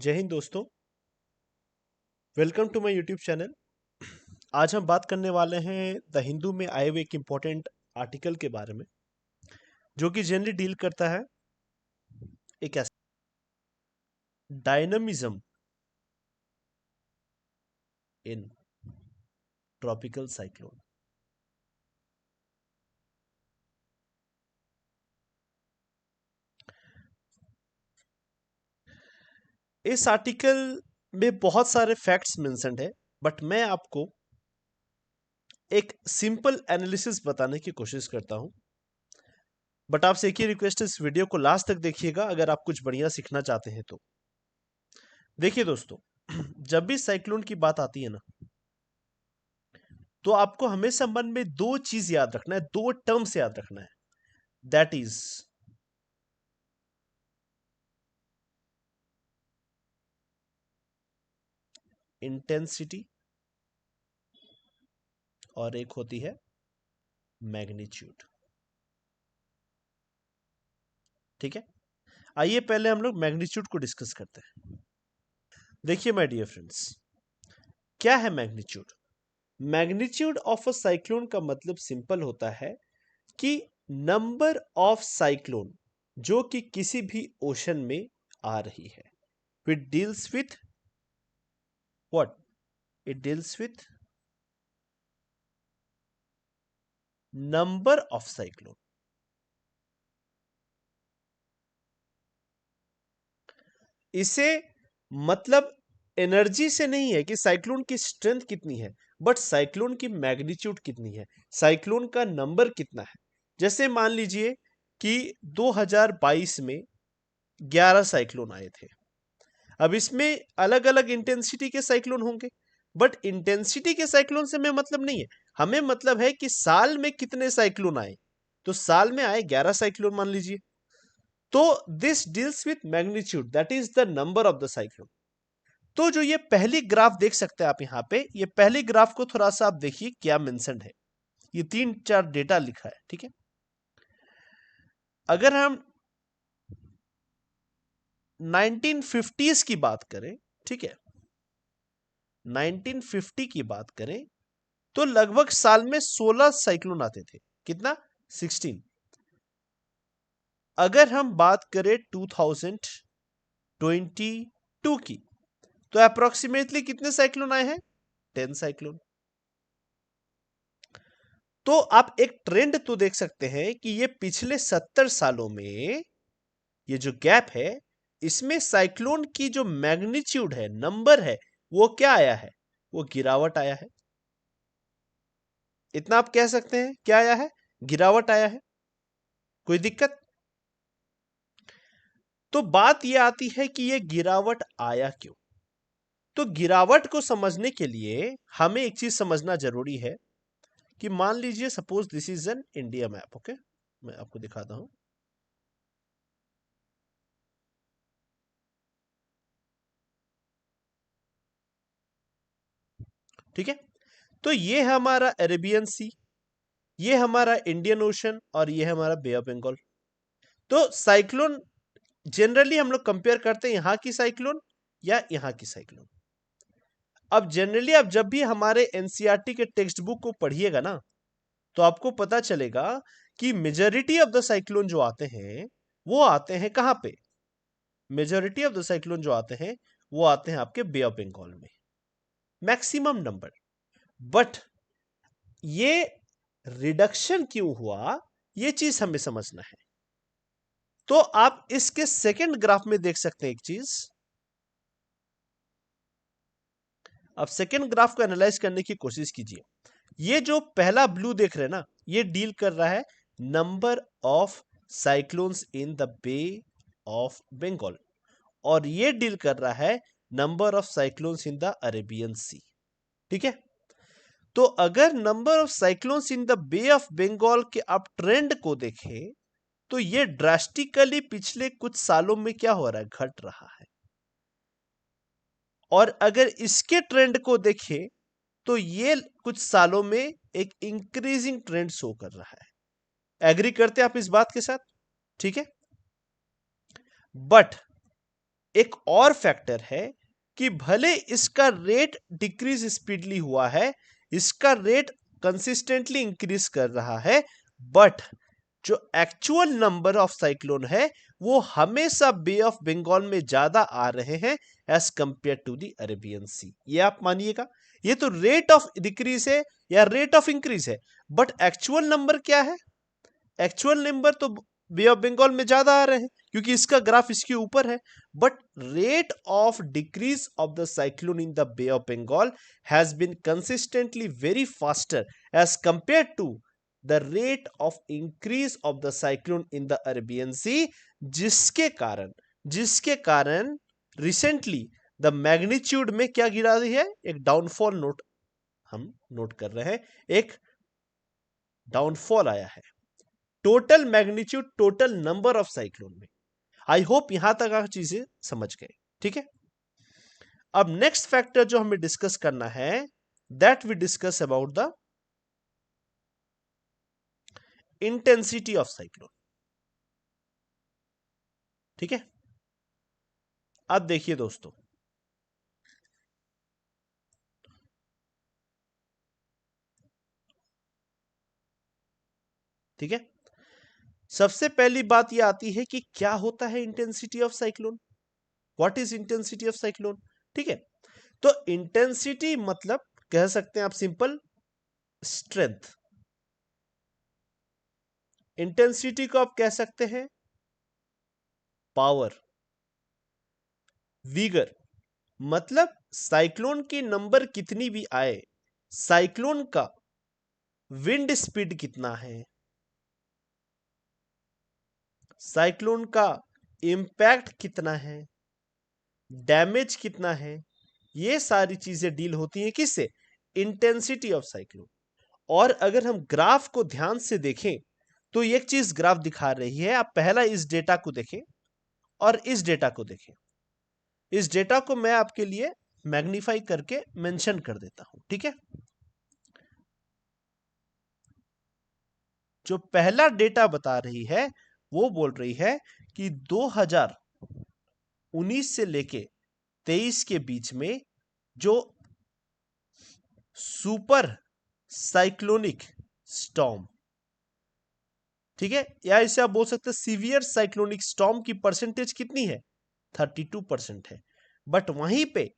जय हिंद दोस्तों, welcome to my YouTube channel. आज हम बात करने वाले हैं द हिंदू में आए हुए एक इम्पोर्टेंट आर्टिकल के बारे में, जो कि जनरली डील करता है एक ऐसा डायनामिज्म इन ट्रॉपिकल साइक्लोन। इस आर्टिकल में बहुत सारे फैक्ट्स मेंशन्ड है, बट मैं आपको एक सिंपल एनालिसिस बताने की कोशिश करता हूं। बट आपसे एक ही रिक्वेस्ट है, इस वीडियो को लास्ट तक देखिएगा अगर आप कुछ बढ़िया सीखना चाहते हैं तो। देखिए दोस्तों, जब भी साइक्लोन की बात आती है ना, तो आपको हमेशा मन में दो चीज याद रखना है, दो टर्म्स याद रखना है। दैट इज इंटेंसिटी और एक होती है मैग्नीट्यूड। ठीक है, आइए पहले हम लोग मैग्नीट्यूड को डिस्कस करते हैं। देखिए माय डियर फ्रेंड्स, क्या है magnitude? Magnitude of a cyclone का मतलब सिंपल होता है कि नंबर ऑफ साइक्लोन जो कि किसी भी ओशन में आ रही है। It deals with what? It deals with number of cyclone. इसे मतलब एनर्जी से नहीं है कि साइक्लोन की स्ट्रेंथ कितनी है, बट साइक्लोन की मैग्नीट्यूड कितनी है, साइक्लोन का नंबर कितना है। जैसे मान लीजिए कि 2022 में 11 साइक्लोन आए थे। अब इसमें अलग अलग इंटेंसिटी के साइक्लोन होंगे, बट इंटेंसिटी के साइक्लोन से हमें मतलब नहीं है। हमें मतलब है कि साल में कितने साइक्लोन आए। तो साल में आए 11 साइक्लोन मान लीजिए, तो this deals with magnitude, that is the number of the cyclone. तो जो ये पहली ग्राफ देख सकते हैं आप यहाँ पे, ये पहली ग्राफ को थोड़ा सा आप देखिए क्या मेंशन्ड है। ये 3-4 डेटा लिखा है। ठीक है, अगर हम 1950s की बात करें, ठीक है, 1950 की बात करें तो लगभग साल में 16 साइक्लोन आते थे। कितना? 16। अगर हम बात करें 2022 की, तो अप्रोक्सीमेटली कितने साइक्लोन आए हैं? 10 साइक्लोन। तो आप एक ट्रेंड तो देख सकते हैं कि ये पिछले 70 सालों में ये जो गैप है, इसमें साइक्लोन की जो मैग्नीट्यूड है, नंबर है, वो क्या आया है? वो गिरावट आया है। इतना आप कह सकते हैं, क्या आया है? गिरावट आया है। कोई दिक्कत? तो बात ये आती है कि ये गिरावट आया क्यों? तो गिरावट को समझने के लिए हमें एक चीज समझना जरूरी है कि मान लीजिए suppose this is an India map. Okay, मैं आपको दिखाता हूं। ठीक है, तो ये है हमारा अरेबियन सी, ये हमारा इंडियन ओशन और ये है हमारा बे ऑफ बंगाल। तो साइक्लोन जनरली हम लोग कंपेयर करते हैं यहां की साइक्लोन या यहां की साइक्लोन। अब जनरली आप जब भी हमारे एनसीईआरटी के टेक्स्ट बुक को पढ़िएगा ना, तो आपको पता चलेगा कि मेजॉरिटी ऑफ द साइक्लोन जो आते हैं वो आते हैं कहां पे? मेजॉरिटी ऑफ द साइक्लोन जो आते हैं वो आते हैं आपके बे ऑफ बंगाल में, मैक्सिमम नंबर। बट ये रिडक्शन क्यों हुआ, ये चीज हमें समझना है। तो आप इसके सेकंड ग्राफ में देख सकते हैं एक चीज। अब सेकंड ग्राफ को एनालाइज करने की कोशिश कीजिए। ये जो पहला ब्लू देख रहे हैं ना, ये डील कर रहा है number of cyclones in the bay of Bengal, और ये डील कर रहा है number of cyclones in the Arabian sea. ठीक है, तो अगर number of cyclones in the bay of Bengal के आप ट्रेंड को देखें, तो ये ड्रास्टिकली पिछले कुछ सालों में क्या हो रहा है? घट रहा है। और अगर इसके ट्रेंड को देखें तो ये कुछ सालों में एक इंक्रीजिंग ट्रेंड शो कर रहा है। एग्री करते हैं आप इस बात के साथ? ठीक है, बट एक और फैक्टर है कि भले इसका रेट डिक्रीज स्पीडली हुआ है, इसका रेट कंसिस्टेंटली इंक्रीज कर रहा है, बट जो एक्चुअल नंबर ऑफ साइक्लोन है वो हमेशा बे ऑफ बंगाल में ज्यादा आ रहे हैं as compared to the Arabian sea. ये आप मानिएगा, ये तो रेट ऑफ डिक्रीज है या रेट ऑफ इंक्रीज है, बट एक्चुअल नंबर क्या है? एक्चुअल नंबर तो बे ऑफ बंगाल में ज्यादा आ रहे हैं क्योंकि इसका ग्राफ इसके ऊपर है, but rate of decrease of the cyclone in the bay of Bengal has been consistently very faster as compared to the rate of increase of the cyclone in the Arabian sea, जिसके कारण recently the magnitude में क्या गिरा रही है? एक downfall note हम note कर रहे हैं, एक डाउनफॉल आया है total magnitude, total number of cyclone में। आई होप यहां तक आप चीजें समझ गए, ठीक है। अब नेक्स्ट फैक्टर जो हमें डिस्कस करना है, that we discuss about the intensity of cyclone, ठीक है। अब देखिए दोस्तों, ठीक है, सबसे पहली बात यह आती है कि क्या होता है intensity of cyclone, what is intensity of cyclone, ठीक है। तो इंटेंसिटी मतलब कह सकते हैं आप सिंपल स्ट्रेंथ, इंटेंसिटी को आप कह सकते हैं पावर, विगर, मतलब साइक्लोन की नंबर कितनी भी आए, साइक्लोन का विंड स्पीड कितना है, साइक्लोन का इंपैक्ट कितना है, डैमेज कितना है, ये सारी चीजें डील होती हैं किससे? Intensity of cyclone. और अगर हम ग्राफ को ध्यान से देखें तो एक चीज ग्राफ दिखा रही है, आप पहला इस डेटा को देखें और इस डेटा को देखें। इस डेटा को मैं आपके लिए मैग्नीफाई करके मेंशन कर देता हूं, ठीक है। जो पहला डेटा बता रही है वो बोल रही है कि 2019 से लेके 23 के बीच में जो सुपर साइक्लोनिक स्टॉर्म, ठीक है, या इसे आप बोल सकते हैं सीवियर साइक्लोनिक स्टॉर्म की परसेंटेज कितनी है? 32% है। बट वहीं पे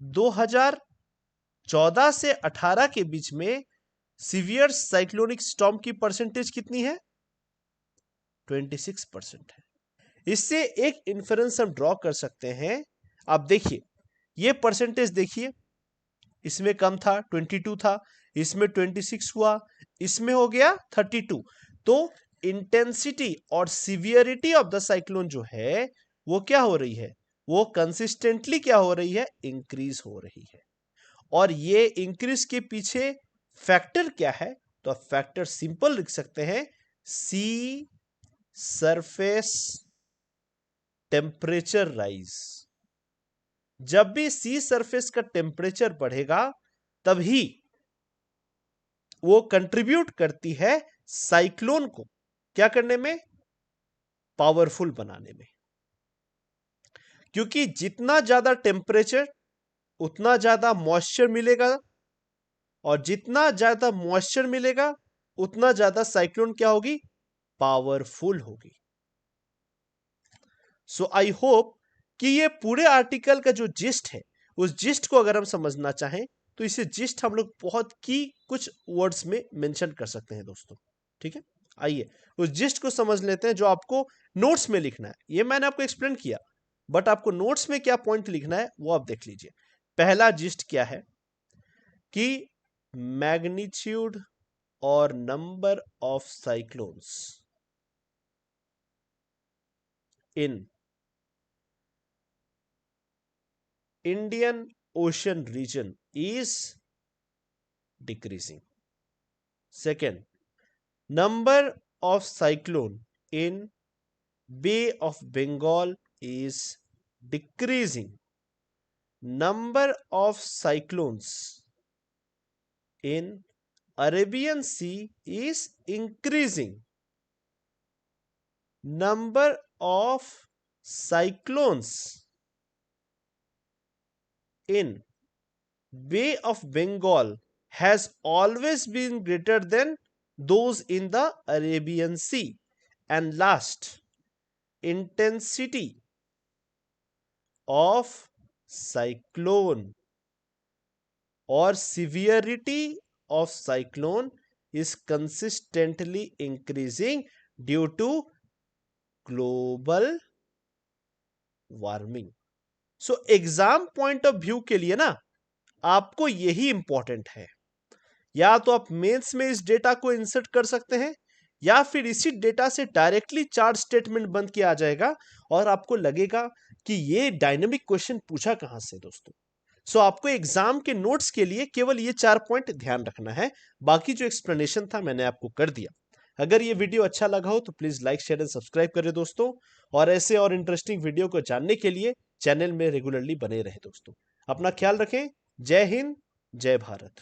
2014 से 18 के बीच में सीवियर साइक्लोनिक स्टॉर्म की परसेंटेज कितनी है? 26% है। इससे एक इन्फरेंस हम ड्रॉ कर सकते हैं। आप देखिए, ये परसेंटेज देखिए, इसमें कम था 22 था, इसमें 26 हुआ, इसमें हो गया 32। तो इंटेंसिटी और सिवियरिटी ऑफ द साइक्लोन जो है वो क्या हो रही है? वो कंसिस्टेंटली क्या हो रही है? इंक्रीज हो रही है। और ये इंक्रीज के पीछे फैक्टर क्या है? तो फैक्टर सिंपल लिख सकते हैं, सी सरफेस टेम्परेचर राइज। जब भी सी सरफेस का टेम्परेचर बढ़ेगा तभी वो कंट्रीब्यूट करती है साइक्लोन को क्या करने में? पावरफुल बनाने में। क्योंकि जितना ज्यादा टेम्परेचर उतना ज्यादा मॉइस्चर मिलेगा, और जितना ज्यादा मॉइस्चर मिलेगा उतना ज्यादा साइक्लोन क्या होगी? पावरफुल होगी। सो आई होप कि ये पूरे आर्टिकल का जो जिस्ट है, उस जिस्ट को अगर हम समझना चाहें तो इसे जिस्ट हम लोग बहुत की कुछ वर्ड्स में मेंशन कर सकते हैं दोस्तों, ठीक है। आइए उस जिस्ट को समझ लेते हैं जो आपको नोट्स में लिखना है। ये मैंने आपको एक्सप्लेन किया, बट आपको नोट्स में क्या पॉइंट लिखना है वो आप देख लीजिए। पहला जिस्ट क्या है कि मैग्नीट्यूड और number of cyclones in Indian Ocean region is decreasing. Second, number of cyclone in Bay of Bengal is decreasing. Number of cyclones in Arabian Sea is increasing. Number of cyclones in Bay of Bengal has always been greater than those in the Arabian Sea. And last, intensity of cyclone or severity of cyclone is consistently increasing due to global warming. So exam point of view के लिए ना आपको यही important है. या तो आप mains में इस डेटा को इंसर्ट कर सकते हैं या फिर इसी डेटा से डायरेक्टली चार्ट स्टेटमेंट बंद किया जाएगा और आपको लगेगा कि ये डायनेमिक क्वेश्चन पूछा कहां से दोस्तों. सो आपको एग्जाम के नोट्स के लिए केवल ये 4 पॉइंट ध्यान रखना है. बाकी जो एक्सप्लेनेशन था मैंने आपको कर दिया. अगर ये वीडियो अच्छा लगा हो तो please like share and subscribe करें दोस्तों. और ऐसे और इंटरेस्टिंग वीडियो को जानने के लिए चैनल में रेगुलरली बने रहे दोस्तों. अपना ख्याल रखें. जय हिंद, जय भारत.